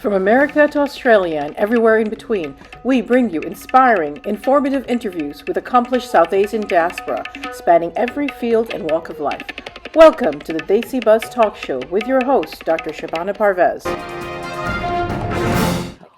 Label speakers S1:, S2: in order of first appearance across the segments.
S1: From America to Australia and everywhere in between, we bring you inspiring, informative interviews with accomplished South Asian diaspora spanning every field and walk of life. Welcome to the Desi Buzz Talk Show with your host, Dr. Shabana Parvez.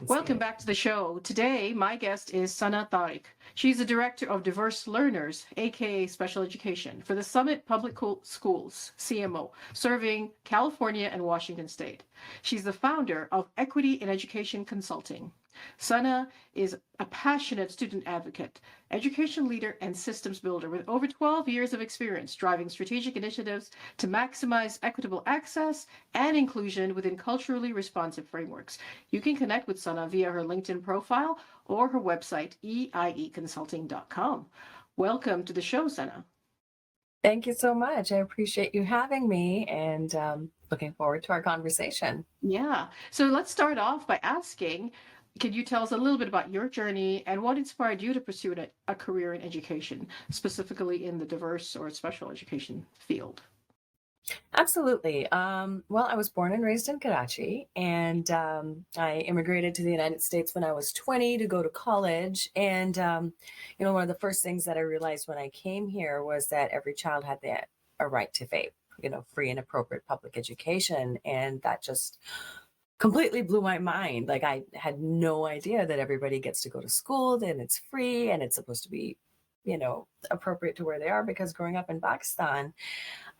S1: Welcome back to the show. Today, my guest is Sana Tariq. She's the Director of Diverse Learners, aka Special Education, for the Summit Public Schools CMO, serving California and Washington State. She's the founder of Equity in Education Consulting. Sana is a passionate student advocate, education leader, and systems builder with over 12 years of experience driving strategic initiatives to maximize equitable access and inclusion within culturally responsive frameworks. You can connect with Sana via her LinkedIn profile or her website, eieconsulting.com. Welcome to the show, Sana.
S2: Thank you so much. I appreciate you having me and looking forward to our conversation.
S1: Yeah. So let's start off by asking, can you tell us a little bit about your journey and what inspired you to pursue a career in education, specifically in the diverse or special education field?
S2: Absolutely. Well, I was born and raised in Karachi, and I immigrated to the United States when I was 20 to go to college. And, one of the first things that I realized when I came here was that every child had a right to FAPE, free and appropriate public education. And that just completely blew my mind. Like, I had no idea that everybody gets to go to school, and it's free, and it's supposed to be, appropriate to where they are. Because growing up in Pakistan,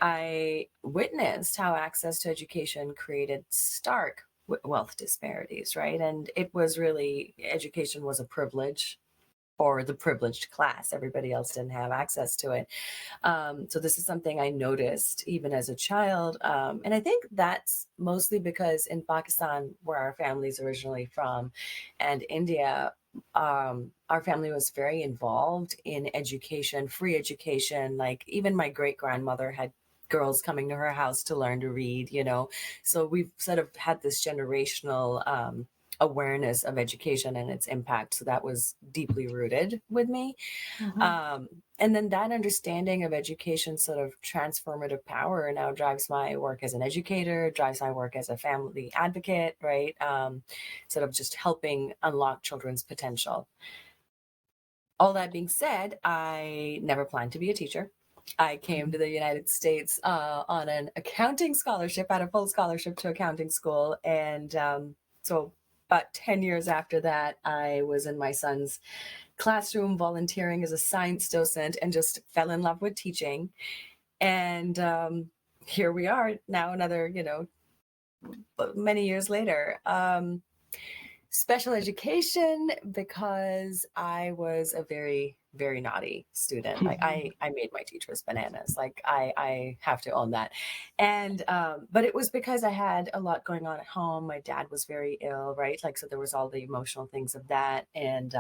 S2: I witnessed how access to education created stark wealth disparities, right? And it was really, education was a privilege for the privileged class. Everybody else didn't have access to it. So this is something I noticed even as a child. And I think that's mostly because in Pakistan, where our family's originally from, and India, our family was very involved in education, free education. Like, even my great grandmother had girls coming to her house to learn to read, So we've sort of had this generational awareness of education and its impact. So that was deeply rooted with me. Mm-hmm. And then that understanding of education, sort of transformative power, now drives my work as an educator, drives my work as a family advocate, right? Sort of just helping unlock children's potential. All that being said, I never planned to be a teacher. I came to the United States on an accounting scholarship, at a full scholarship to accounting school. And so about 10 years after that, I was in my son's classroom volunteering as a science docent and just fell in love with teaching. And here we are now, another, many years later. Special education, because I was a very, very naughty student. Like, I made my teachers bananas. Like, I have to own that. And but it was because I had a lot going on at home. My dad was very ill, right? Like, so there was all the emotional things of that. And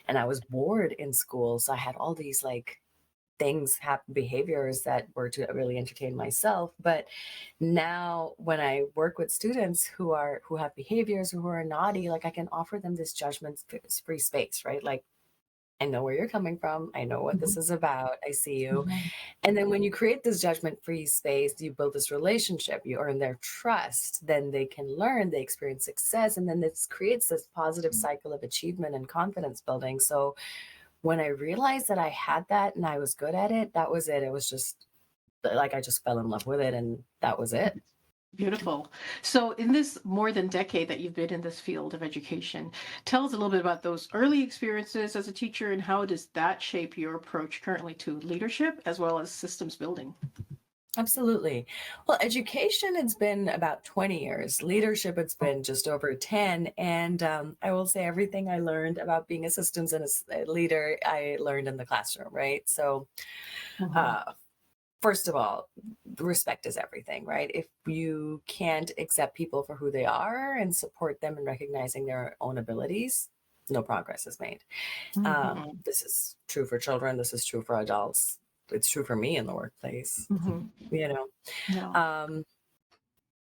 S2: I was bored in school. So I had all these behaviors that were to really entertain myself. But now when I work with students who have behaviors, who are naughty, like, I can offer them this judgment-free space, right? Like, I know where you're coming from. I know what this is about. I see you. And then when you create this judgment-free space, you build this relationship, you earn their trust, then they can learn, they experience success. And then this creates this positive cycle of achievement and confidence building. So when I realized that I had that and I was good at it, that was it. It was just like, I just fell in love with it, and that was it.
S1: Beautiful. So in this more than decade that you've been in this field of education, tell us a little bit about those early experiences as a teacher, and how does that shape your approach currently to leadership as well as systems building?
S2: Absolutely. Well, education, it's been about 20 years. Leadership, it's been just over 10. And I will say everything I learned about being a systems and a leader, I learned in the classroom, right? So first of all, respect is everything, right? If you can't accept people for who they are and support them in recognizing their own abilities, no progress is made. This is true for children. This is true for adults. It's true for me in the workplace,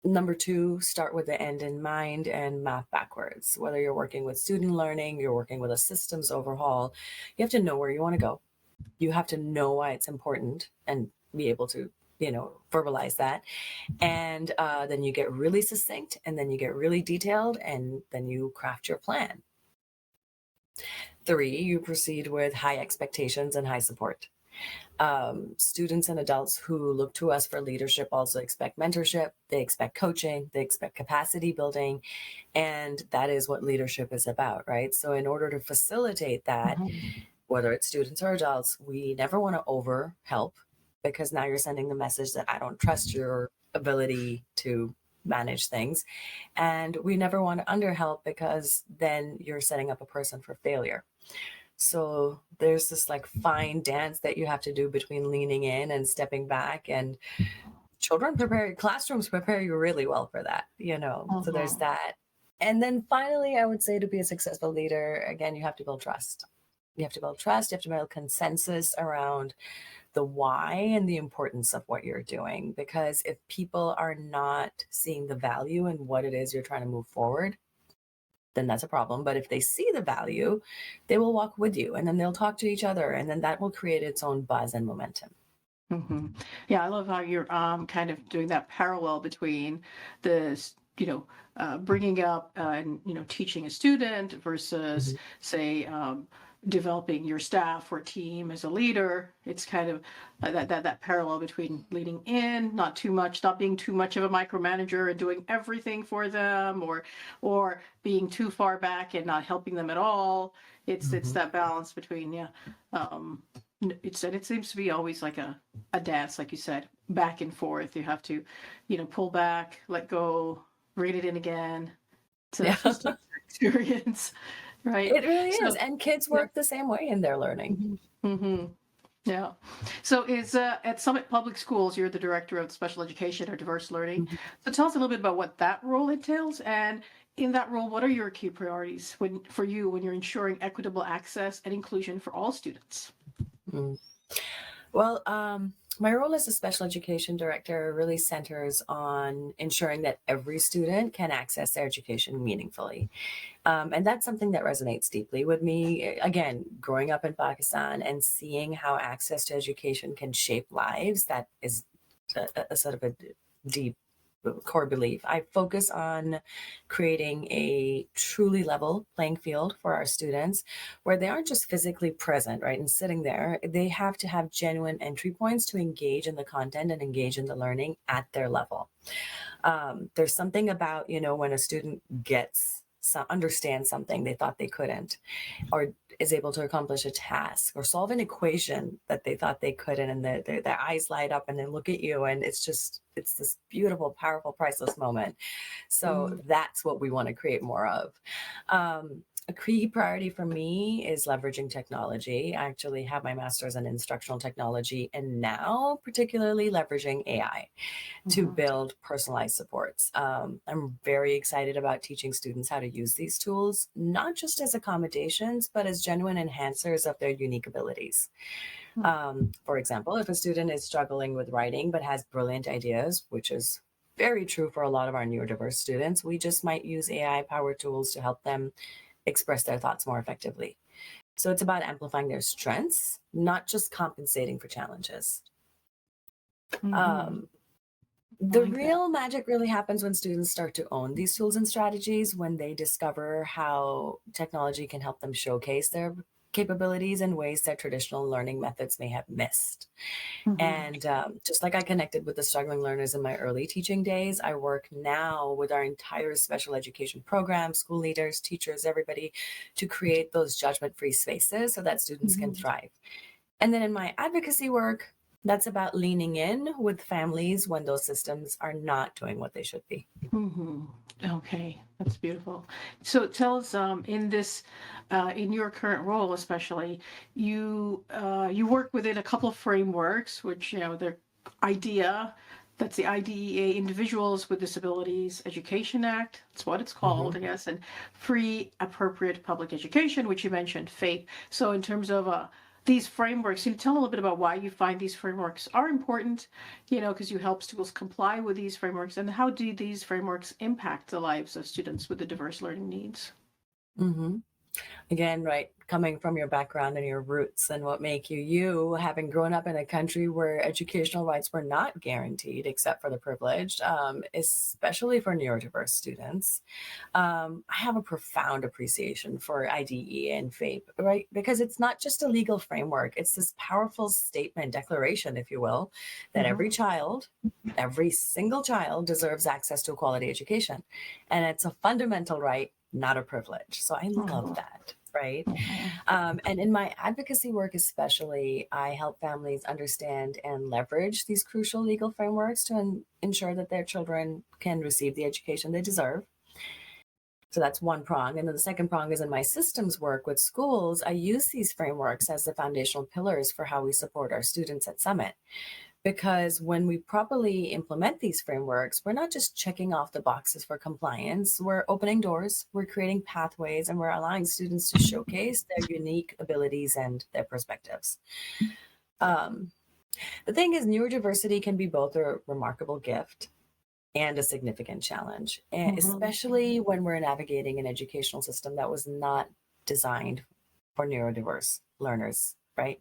S2: Number two, start with the end in mind and map backwards. Whether you're working with student learning, you're working with a systems overhaul, you have to know where you want to go. You have to know why it's important and be able to verbalize that. And then you get really succinct, and then you get really detailed, and then you craft your plan. 3, you proceed with high expectations and high support. Students and adults who look to us for leadership also expect mentorship, they expect coaching, they expect capacity building, and that is what leadership is about, right? So in order to facilitate that, whether it's students or adults, we never want to over help, because now you're sending the message that I don't trust your ability to manage things. And we never want to under help, because then you're setting up a person for failure. So there's this like fine dance that you have to do between leaning in and stepping back, and classrooms prepare you really well for that, So there's that. And then finally, I would say, to be a successful leader, again, you have to build trust. You have to build trust, you have to build consensus around the why and the importance of what you're doing. Because if people are not seeing the value in what it is you're trying to move forward, then that's a problem. But if they see the value, they will walk with you, and then they'll talk to each other, and then that will create its own buzz and momentum.
S1: Yeah, I love how you're kind of doing that parallel between the, bringing up and, teaching a student versus, say, developing your staff or team as a leader. It's kind of that parallel between leading in, not too much, not being too much of a micromanager and doing everything for them, or being too far back and not helping them at all. It's that balance between, and it seems to be always like a dance, like you said, back and forth. You have to, pull back, let go, rein it in again. So it's just an experience. Right.
S2: It really is. And kids work the same way in their learning.
S1: Yeah. So is at Summit Public Schools, you're the director of special education or diverse learning. So tell us a little bit about what that role entails. And in that role, what are your key priorities for you when you're ensuring equitable access and inclusion for all students?
S2: Well, my role as a special education director really centers on ensuring that every student can access their education meaningfully. And that's something that resonates deeply with me. Again, growing up in Pakistan and seeing how access to education can shape lives, that is a sort of a deep core belief. I focus on creating a truly level playing field for our students, where they aren't just physically present, right, and sitting there. They have to have genuine entry points to engage in the content and engage in the learning at their level. There's something about, when a student understands something they thought they couldn't, or is able to accomplish a task or solve an equation that they thought they couldn't, and their eyes light up and they look at you, and it's this beautiful, powerful, priceless moment. So that's what we want to create more of. A key priority for me is leveraging technology. I actually have my master's in instructional technology, and now particularly leveraging AI to build personalized supports. I'm very excited about teaching students how to use these tools, not just as accommodations, but as genuine enhancers of their unique abilities. For example, if a student is struggling with writing but has brilliant ideas, which is very true for a lot of our neurodiverse students, we just might use AI-powered tools to help them express their thoughts more effectively. So it's about amplifying their strengths, not just compensating for challenges. The real magic really happens when students start to own these tools and strategies, when they discover how technology can help them showcase their capabilities in ways that traditional learning methods may have missed. And just like I connected with the struggling learners in my early teaching days, I work now with our entire special education program, school leaders, teachers, everybody, to create those judgment-free spaces so that students can thrive. And then in my advocacy work, that's about leaning in with families when those systems are not doing what they should be.
S1: Okay, that's beautiful. So tell us, in your current role, especially, you work within a couple of frameworks, which they're that's the IDEA, Individuals with Disabilities Education Act. That's what it's called, I guess, and Free Appropriate Public Education, which you mentioned, FAPE. So in terms of these frameworks, can you tell a little bit about why you find these frameworks are important, because you help schools comply with these frameworks, and how do these frameworks impact the lives of students with the diverse learning needs?
S2: Again, right, coming from your background and your roots and what make you you, having grown up in a country where educational rights were not guaranteed except for the privileged, especially for neurodiverse students, I have a profound appreciation for IDE and FAPE, right? Because it's not just a legal framework, it's this powerful statement, declaration, if you will, that every child, every single child deserves access to a quality education. And it's a fundamental right, not a privilege. So I love that. Right. And in my advocacy work, especially, I help families understand and leverage these crucial legal frameworks to ensure that their children can receive the education they deserve. So that's one prong. And then the second prong is in my systems work with schools, I use these frameworks as the foundational pillars for how we support our students at Summit. Because when we properly implement these frameworks, we're not just checking off the boxes for compliance, we're opening doors, we're creating pathways, and we're allowing students to showcase their unique abilities and their perspectives. The thing is, neurodiversity can be both a remarkable gift and a significant challenge, and especially when we're navigating an educational system that was not designed for neurodiverse learners, right?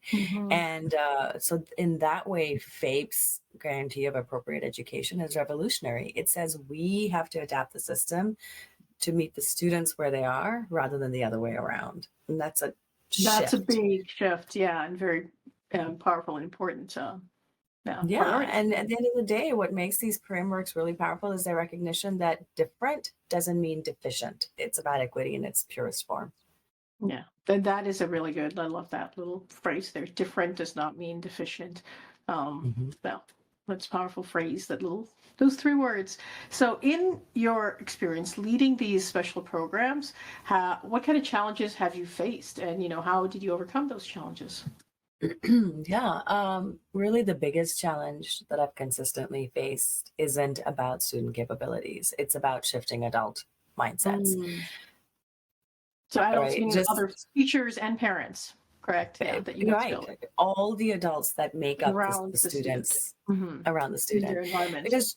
S2: And so in that way, FAPE's guarantee of appropriate education is revolutionary. It says we have to adapt the system to meet the students where they are rather than the other way around. And that's a
S1: That's a
S2: shift.
S1: big shift, yeah, and very powerful and important
S2: Yeah,
S1: priority.
S2: and at the end of the day, what makes these frameworks really powerful is their recognition that different doesn't mean deficient. It's about equity in its purest form.
S1: Yeah, and that is a really good. I love that little phrase there. Different does not mean deficient. Well, that's a powerful phrase. Those three words. So, in your experience leading these special programs, what kind of challenges have you faced, and how did you overcome those challenges?
S2: Yeah, really the biggest challenge that I've consistently faced isn't about student capabilities. It's about shifting adult mindsets,
S1: So, adults
S2: right?
S1: meaning other teachers and parents, correct? Yeah, that you have to
S2: Right.
S1: build
S2: All the adults that make up
S1: around
S2: the
S1: the student
S2: students around the
S1: in
S2: student.
S1: their environment.
S2: Because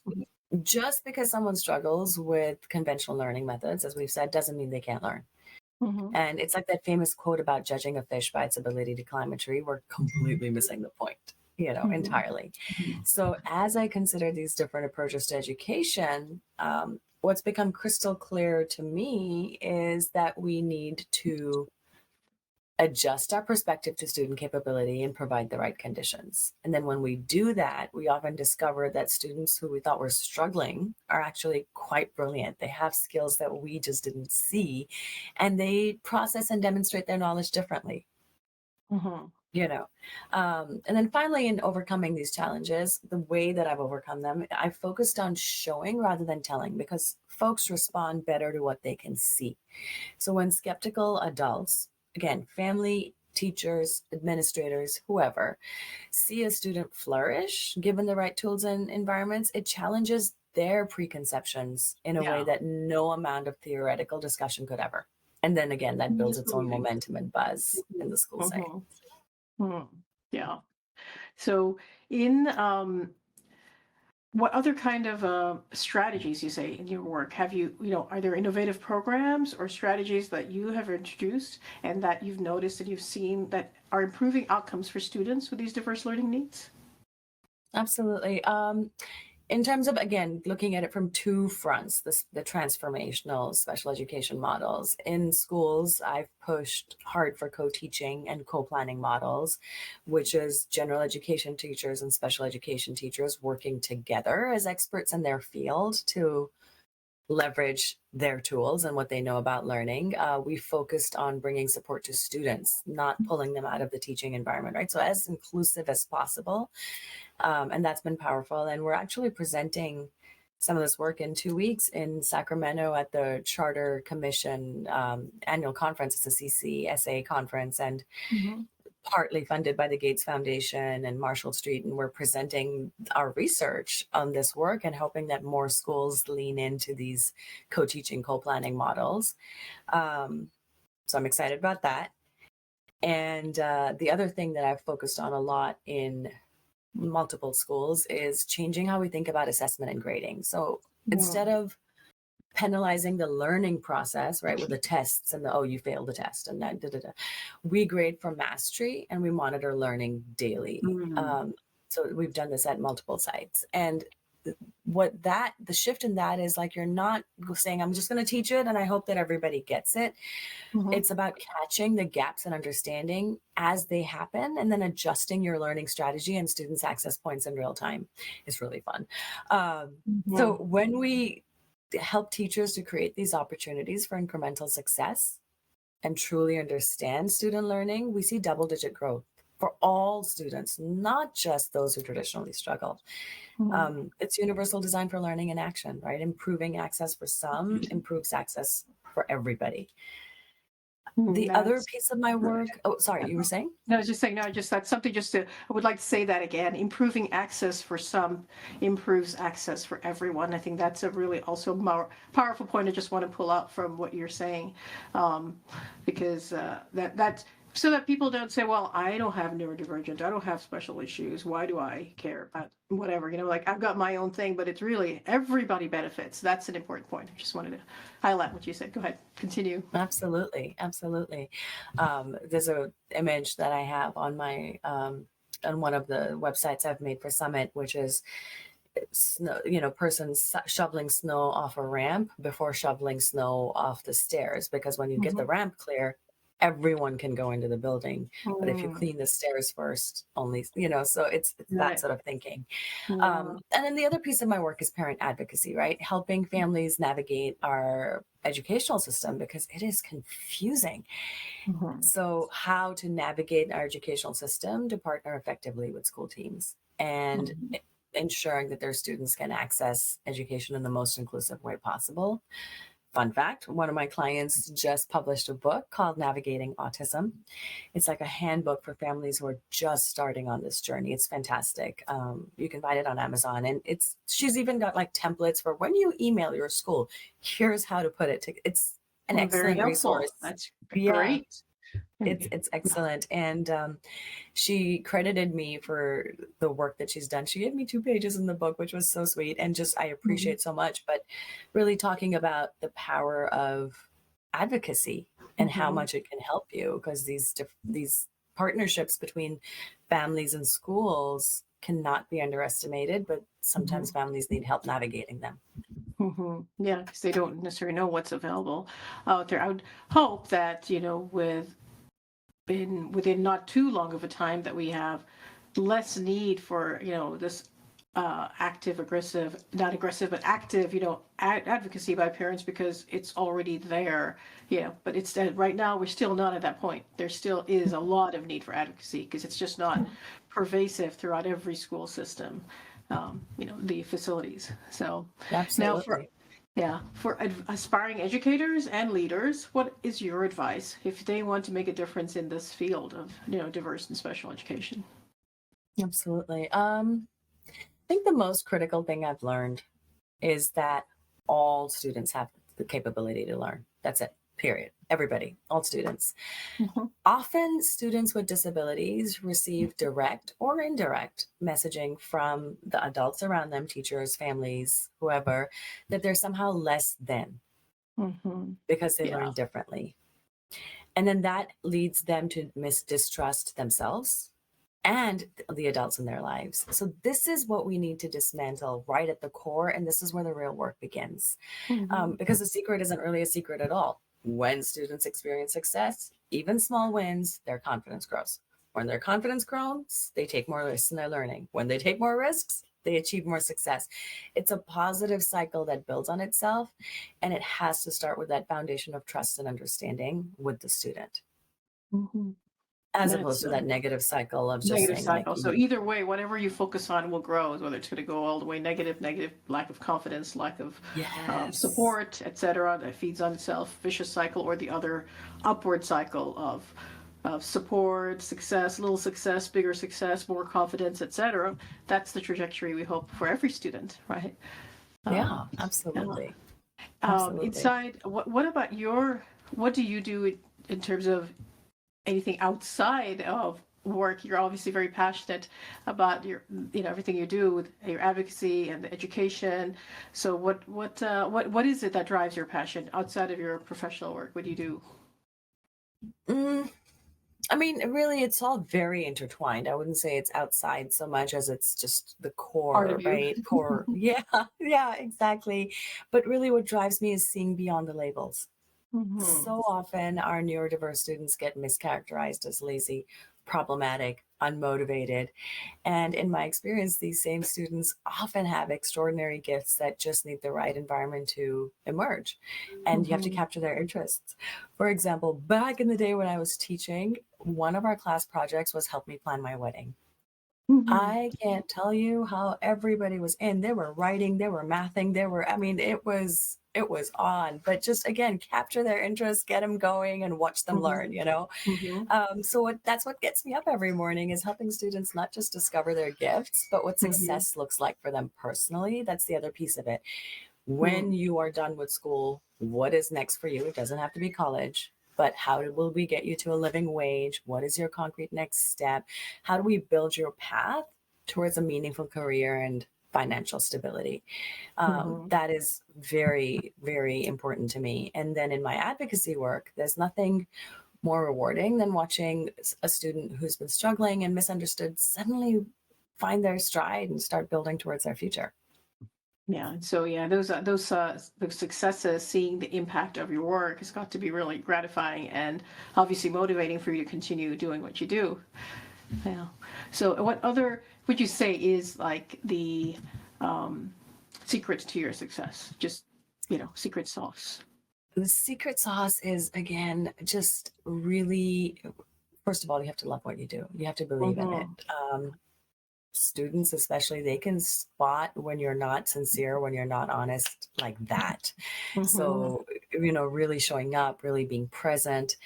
S2: just because someone struggles with conventional learning methods, as we've said, doesn't mean they can't learn. And it's like that famous quote about judging a fish by its ability to climb a tree. We're completely missing the point, entirely. So as I consider these different approaches to education, what's become crystal clear to me is that we need to adjust our perspective to student capability and provide the right conditions. And then when we do that, we often discover that students who we thought were struggling are actually quite brilliant. They have skills that we just didn't see, and they process and demonstrate their knowledge differently. And then finally, in overcoming these challenges, the way that I've overcome them, I've focused on showing rather than telling, because folks respond better to what they can see. So when skeptical adults, again, family, teachers, administrators, whoever, see a student flourish, given the right tools and environments, it challenges their preconceptions in a way that no amount of theoretical discussion could ever. And then again, that builds its own momentum and buzz in the school setting.
S1: Yeah. So in what other kind of strategies you say in your work have are there innovative programs or strategies that you have introduced and that you've noticed and you've seen that are improving outcomes for students with these diverse learning needs?
S2: Absolutely. In terms of, again, looking at it from two fronts, the transformational special education models. In schools, I've pushed hard for co-teaching and co-planning models, which is general education teachers and special education teachers working together as experts in their field to leverage their tools and what they know about learning. We focused on bringing support to students, not pulling them out of the teaching environment, right? So as inclusive as possible. And that's been powerful. And we're actually presenting some of this work in 2 weeks in Sacramento at the Charter Commission annual conference. It's a CCSA conference and partly funded by the Gates Foundation and Marshall Street. And we're presenting our research on this work and hoping that more schools lean into these co-teaching, co-planning models. So I'm excited about that. And the other thing that I've focused on a lot in multiple schools is changing how we think about assessment and grading. So instead of penalizing the learning process, right? With the tests and the, oh, you failed the test and that, da, da, da. We grade for mastery and we monitor learning daily.
S1: Mm.
S2: So we've done this at multiple sites. And the shift in that is like, you're not saying, I'm just going to teach it and I hope that everybody gets it.
S1: Mhm.
S2: It's about catching the gaps in understanding as they happen and then adjusting your learning strategy and students' access points in real time. Is really fun. So
S1: Mhm.
S2: when we help teachers to create these opportunities for incremental success and truly understand student learning, we see double-digit growth for all students, not just those who traditionally struggle.
S1: Mhm.
S2: It's universal design for learning in action, right? Improving access for some improves access for everybody. The other
S1: That's
S2: piece of my
S1: good.
S2: work, oh, sorry, you were saying?
S1: No, I was just saying, no, just that's something just to, I would like to say that again. Improving access for some improves access for everyone. I think that's a really also more powerful point I just want to pull out from what you're saying. Because that's so that people don't say, well, I don't have neurodivergent, I don't have special issues. Why do I care about whatever? Like I've got my own thing, but it's really everybody benefits. That's an important point. I just wanted to highlight what you said. Go ahead, continue.
S2: Absolutely, absolutely. There's a image that I have on my on one of the websites I've made for Summit, which is snow, person shoveling snow off a ramp before shoveling snow off the stairs. Because when you get the
S1: Mhm.
S2: ramp clear, everyone can go into the building. But if you
S1: Mm,
S2: clean the stairs first, only, so it's
S1: got
S2: that
S1: it.
S2: sort of thinking.
S1: Yeah.
S2: And then the other piece of my work is parent advocacy, right? Helping families navigate our educational system because it is confusing.
S1: Mhm.
S2: So, how to navigate our educational system to partner effectively with school teams and
S1: Mhm.
S2: ensuring that their students can access education in the most inclusive way possible. Fun fact, one of my clients just published a book called Navigating Autism. It's like a handbook for families who are just starting on this journey. It's fantastic. You can find it on Amazon, and she's even got like templates for when you email your school. Here's how to put it. It's an
S1: Very
S2: excellent
S1: helpful.
S2: resource.
S1: That's
S2: Yeah,
S1: great.
S2: it's excellent. And she credited me for the work that she's done. She gave me 2 pages in the book, which was so sweet and just I
S1: Mhm.
S2: appreciate so much. But really talking about the power of advocacy and how
S1: Mhm.
S2: much it can help you, because these partnerships between families and schools cannot be underestimated, but sometimes
S1: Mhm.
S2: families need help navigating them.
S1: Mhm. Yeah, because they don't necessarily know what's available out there. I would hope that, within not too long of a time that we have less need for, this active, aggressive, not aggressive, but active, advocacy by parents because it's already there, but it's right now we're still not at that point. There still is a lot of need for advocacy because it's just not pervasive throughout every school system, the facilities. So now
S2: Absolutely.
S1: for aspiring educators and leaders, what is your advice if they want to make a difference in this field of, diverse and special education?
S2: Absolutely. I think the most critical thing I've learned is that all students have the capability to learn. That's it, period. Everybody, all students.
S1: Mhm.
S2: Often, students with disabilities receive direct or indirect messaging from the adults around them, teachers, families, whoever, that they're somehow less than
S1: Mhm.
S2: because they
S1: Yeah.
S2: learn differently. And then that leads them to distrust themselves and the adults in their lives. So, this is what we need to dismantle right at the core. And this is where the real work begins.
S1: Mhm.
S2: Because the secret isn't really a secret at all. When students experience success, even small wins, their confidence grows. When their confidence grows, they take more risks in their learning. When they take more risks, they achieve more success. It's a positive cycle that builds on itself, and it has to start with that foundation of trust and understanding with the student,
S1: Mhm.
S2: as opposed
S1: That's
S2: to
S1: a
S2: that negative cycle of just
S1: negative
S2: saying, like,
S1: cycle. So either way, whatever you focus on will grow, whether it's going to go all the way negative, negative, lack of confidence, lack of
S2: yes,
S1: support, etc. That feeds on itself, vicious cycle, or the other upward cycle of support, success, bigger success, more confidence, etc. That's the trajectory we hope for every student, right? Um,
S2: yeah,
S1: yeah.
S2: absolutely, absolutely.
S1: Inside, what about what do you do in terms of anything outside of work. You're obviously very passionate about your, everything you do with your advocacy and the education. So what is it that drives your passion outside of your professional work? What do you do?
S2: Mm, I mean, really, it's all very intertwined. I wouldn't say it's outside so much as it's just the
S1: Part of
S2: core,
S1: you.
S2: right? Core. Yeah, yeah, exactly. But really, what drives me is seeing beyond the labels.
S1: Hmm.
S2: So often, our neurodiverse students get mischaracterized as lazy, problematic, unmotivated. And in my experience, these same students often have extraordinary gifts that just need the right environment to emerge. And you have to
S1: Hmm.
S2: capture their interests. For example, back in the day when I was teaching, one of our class projects was help me plan my wedding.
S1: Hmm.
S2: I can't tell you how everybody was in. They were writing, they were mathing, I mean, it was on, but just again, capture their interest, get them going and watch them
S1: Hmm.
S2: learn, you know?
S1: Hmm.
S2: That's what gets me up every morning is helping students not just discover their gifts, but what
S1: Hmm.
S2: success looks like for them personally. That's the other piece of it. When
S1: Hmm.
S2: you are done with school, what is next for you? It doesn't have to be college, but how will we get you to a living wage? What is your concrete next step? How do we build your path towards a meaningful career and financial stability?
S1: Hmm.
S2: That is very, very important to me. And then in my advocacy work, there's nothing more rewarding than watching a student who's been struggling and misunderstood suddenly find their stride and start building towards their future.
S1: Yeah. So yeah, those successes, seeing the impact of your work, has got to be really gratifying and obviously motivating for you to continue doing what you do. Yeah. So what other would you say is like the um, secret to your success? Just, secret sauce.
S2: The secret sauce is, again, just really, first of all, you have to love what you do. You have to believe in it.
S1: Hmm.
S2: Students, especially, they can spot when you're not sincere, when you're not honest, like that.
S1: Hmm.
S2: So, really showing up, really being present,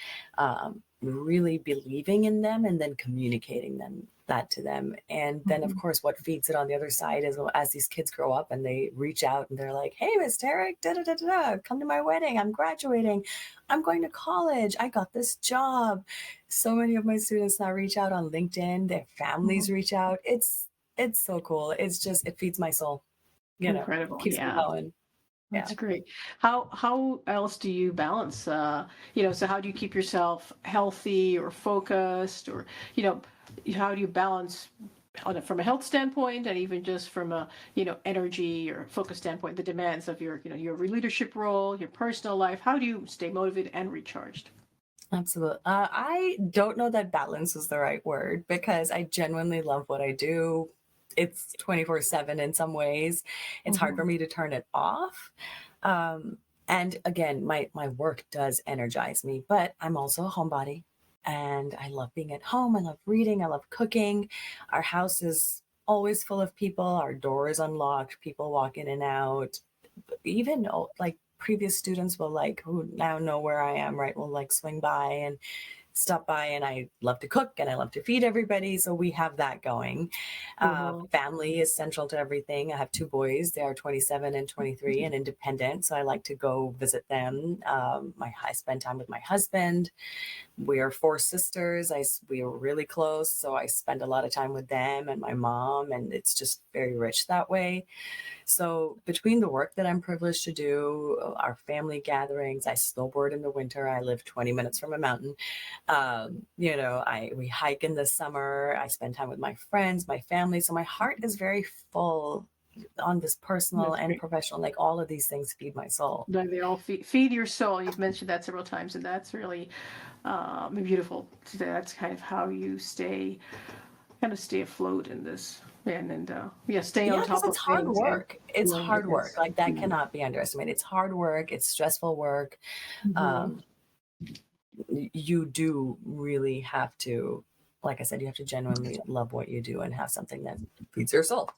S2: really believing in them, and then communicating that to them. And then, of
S1: Hmm.
S2: course, what feeds it on the other side is as these kids grow up and they reach out and they're like, "Hey, Miss Tariq, da da da da da, come to my wedding. I'm graduating. I'm going to college. I got this job." So many of my students now reach out on LinkedIn. Their families
S1: Hmm.
S2: reach out. It's so cool. It feeds my soul.
S1: Incredible.
S2: Keeps me
S1: Yeah.
S2: going. Yeah.
S1: That's great. How else do you balance, so how do you keep yourself healthy or focused, or, you know, how do you balance from a health standpoint, and even just from a, energy or focus standpoint, the demands of your leadership role, your personal life? How do you stay motivated and recharged?
S2: Absolutely. I don't know that balance is the right word because I genuinely love what I do. It's 24/7 in some ways. It's hard for
S1: Hmm.
S2: me to turn it off. Um, and again, my work does energize me, but I'm also a homebody and I love being at home. I love reading. I love cooking. Our house is always full of people. Our door is unlocked. People walk in and out. Even like previous students will like who now know where I am, right? Will like swing by and stop by, and I love to cook and I love to feed everybody. So we have that going.
S1: Hmm.
S2: Family is central to everything. I have two boys. They are 27 and 23 and independent. So I like to go visit them. I spend time with my husband. We are four sisters. We are really close. So I spend a lot of time with them and my mom, and it's just very rich that way. So between the work that I'm privileged to do, our family gatherings, I snowboard in the winter. I live 20 minutes from a mountain. We hike in the summer. I spend time with my friends, my family. So my heart is very full on this personal
S1: That's
S2: and
S1: great.
S2: professional. Like all of these things feed my soul.
S1: They all feed your soul. You've mentioned that several times, and that's really beautiful. That's kind of how you stay afloat in this, and yeah, stay
S2: Yeah,
S1: on
S2: because
S1: top
S2: it's
S1: of
S2: hard
S1: things and
S2: work. It's
S1: doing it.
S2: hard work.
S1: Yes.
S2: Like that
S1: Mm-hmm.
S2: cannot be underestimated. It's hard work. It's stressful work. Um, you do really have to, like I said, you have to genuinely love what you do and have something that feeds your soul.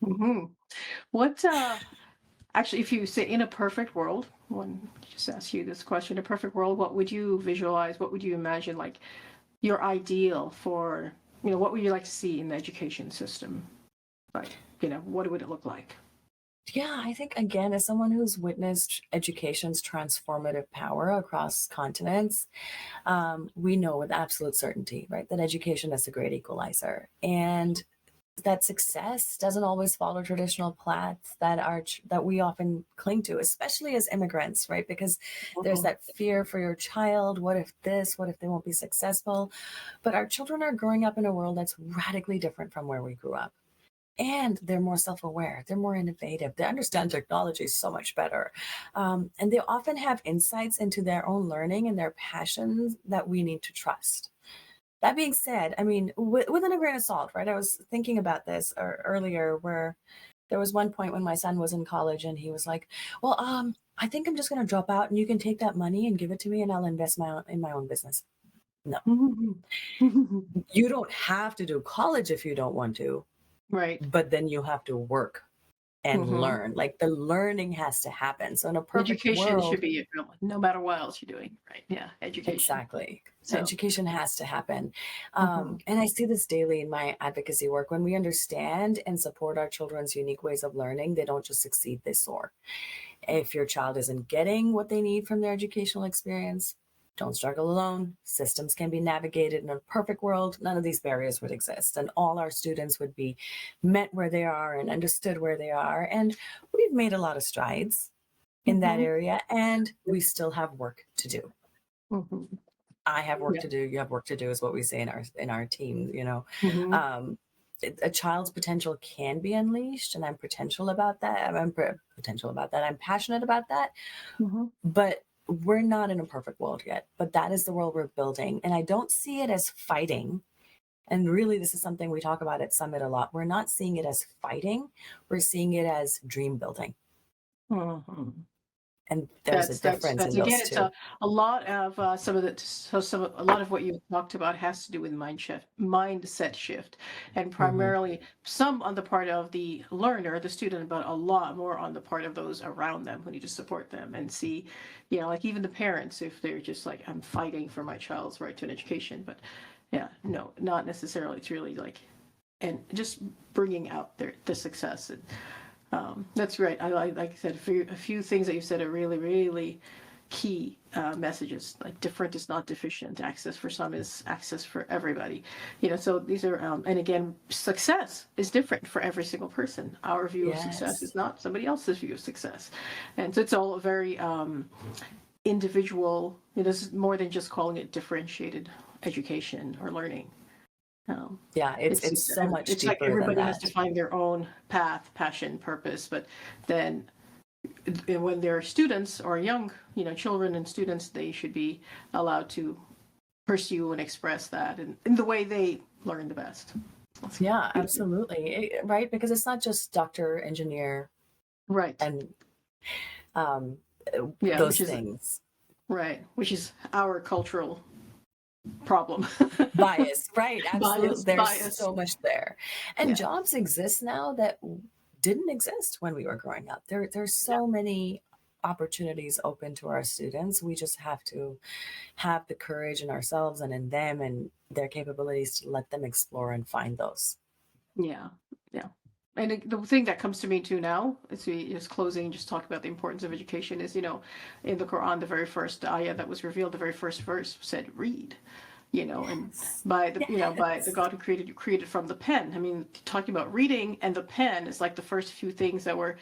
S1: Hmm. What actually, if you say in a perfect world, one just ask you this question: in a perfect world, what would you visualize? What would you imagine, like your ideal for, what would you like to see in the education system? Like, what would it look like?
S2: Yeah, I think again, as someone who's witnessed education's transformative power across continents, we know with absolute certainty, right, that education is a great equalizer, and that success doesn't always follow traditional paths that we often cling to, especially as immigrants, right? Because there's
S1: Mhm.
S2: that fear for your child. What if this? What if they won't be successful? But our children are growing up in a world that's radically different from where we grew up. And they're more self-aware, they're more innovative, they understand technology so much better, and they often have insights into their own learning and their passions that we need to trust. That being said, I mean, within a grain of salt, right? I was thinking about this earlier, where there was one point when my son was in college and he was like, "Well, I think I'm just going to drop out, and you can take that money and give it to me, and I'll invest in my own business." No,
S1: Mhm.
S2: you don't have to do college if you don't want to,
S1: Right.
S2: but then you have to work and
S1: Hmm.
S2: learn. Like, the learning has to happen. So in a perfect
S1: Education should
S2: world,
S1: be no matter what else you're doing. Right. Yeah. Education.
S2: exactly.
S1: So.
S2: Education has to happen.
S1: Mhm.
S2: And I see this daily in my advocacy work. When we understand and support our children's unique ways of learning, they don't just succeed, they soar. If your child isn't getting what they need from their educational experience, don't struggle alone. Systems can be navigated. In a perfect world, none of these barriers would exist, and all our students would be met where they are and understood where they are. And we've made a lot of strides in that
S1: Mhm.
S2: area, and we still have work to do.
S1: Mhm.
S2: I have work
S1: Yeah.
S2: to do. You have work to do, is what we say in our team.
S1: Mhm.
S2: Um, a child's potential can be unleashed, and I'm potential about that. Potential about that. I'm passionate about that,
S1: Mhm.
S2: but we're not in a perfect world yet. But that is the world we're building, and I don't see it as fighting. And really, this is something we talk about at Summit a lot. We're not seeing it as fighting. We're seeing it as dream building,
S1: Mhm.
S2: and there's a difference
S1: That's
S2: in
S1: again,
S2: those
S1: it's
S2: two.
S1: a lot of some of the so some a lot of what you talked about has to do with mindset shift, and
S2: Hmm.
S1: primarily some on the part of the learner, the student, but a lot more on the part of those around them who need to support them and see, like even the parents, if they're just like, I'm fighting for my child's right to an education, but yeah, no, not necessarily. It's really like, and just bringing out the success. And that's right. Like I said, a few things that you said are really, really key messages. Like different is not deficient. Access for some is access for everybody. So these are, and again, success is different for every single person. Our view of success
S2: Yes.
S1: is not somebody else's view of success, and so it's all a very individual. This is more than just calling it differentiated education or learning. Um,
S2: Yeah,
S1: it's
S2: it's so much
S1: it's like
S2: deeper than
S1: everybody has
S2: that.
S1: to find their own path, passion, purpose. But then, when they're students or young, children and students, they should be allowed to pursue and express that in the way they learn the best. That's
S2: Yeah,
S1: beautiful.
S2: absolutely. Right? Because it's not just doctor, engineer,
S1: Right.
S2: and um,
S1: Yeah.
S2: those things.
S1: Which is our cultural problem.
S2: Bias, right? Absolutely. There's
S1: Bias.
S2: so much there. And
S1: Yeah.
S2: jobs exist now that didn't exist when we were growing up. There's
S1: Yeah.
S2: so many opportunities open to our students. We just have to have the courage in ourselves and in them and their capabilities to let them explore and find those.
S1: Yeah. Yeah. And the thing that comes to me too now, as we just closing, just talk about the importance of education, is, in the Quran, the very first ayah that was revealed, the very first verse said, read, and
S2: Yes.
S1: by the
S2: Yes.
S1: God who created you, created from the pen. I mean, talking about reading and the pen is like the first few things that were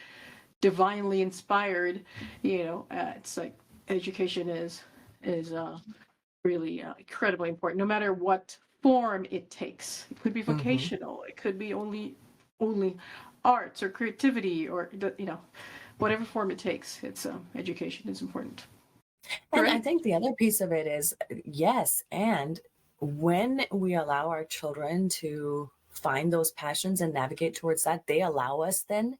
S1: divinely inspired. It's like education is really incredibly important, no matter what form it takes. It could be
S2: Hmm.
S1: vocational. It could be only arts or creativity or whatever form it takes. It's education is important.
S2: And I
S1: Right?
S2: think the other piece of it is yes. And when we allow our children to find those passions and navigate towards that, they allow us then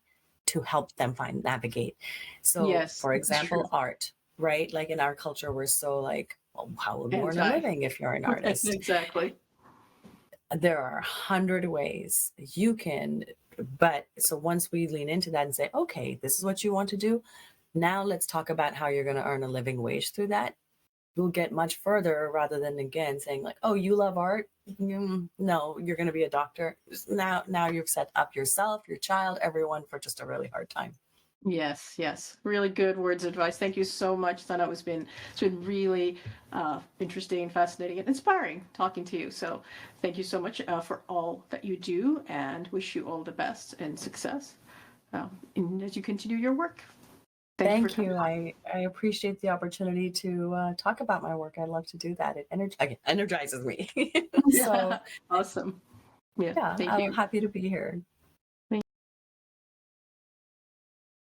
S2: to help them navigate. So,
S1: Yes,
S2: for
S1: that's true.
S2: example, art, right? Like in our culture, we're so like, well, how will you earn a
S1: Anti.
S2: living if you're an artist?
S1: Exactly.
S2: There are 100 ways you can, but so once we lean into that and say, okay, this is what you want to do, now let's talk about how you're going to earn a living wage through that. You'll get much further rather than again saying like, oh, you love art. No, you're going to be a doctor. Now you've set up yourself, your child, everyone for just a really hard time.
S1: Yes, yes. Really good words of advice. Thank you so much, Sana. It's been really interesting, fascinating, and inspiring talking to you. So thank you so much for all that you do, and wish you all the best and success as you continue your work. Thank you for
S2: Thank
S1: coming
S2: you.
S1: on.
S2: I appreciate the opportunity to talk about my work. I love to do that. It energizes me. So,
S1: Yeah, awesome. Yeah,
S2: yeah,
S1: thank
S2: I'm
S1: you.
S2: happy to be here.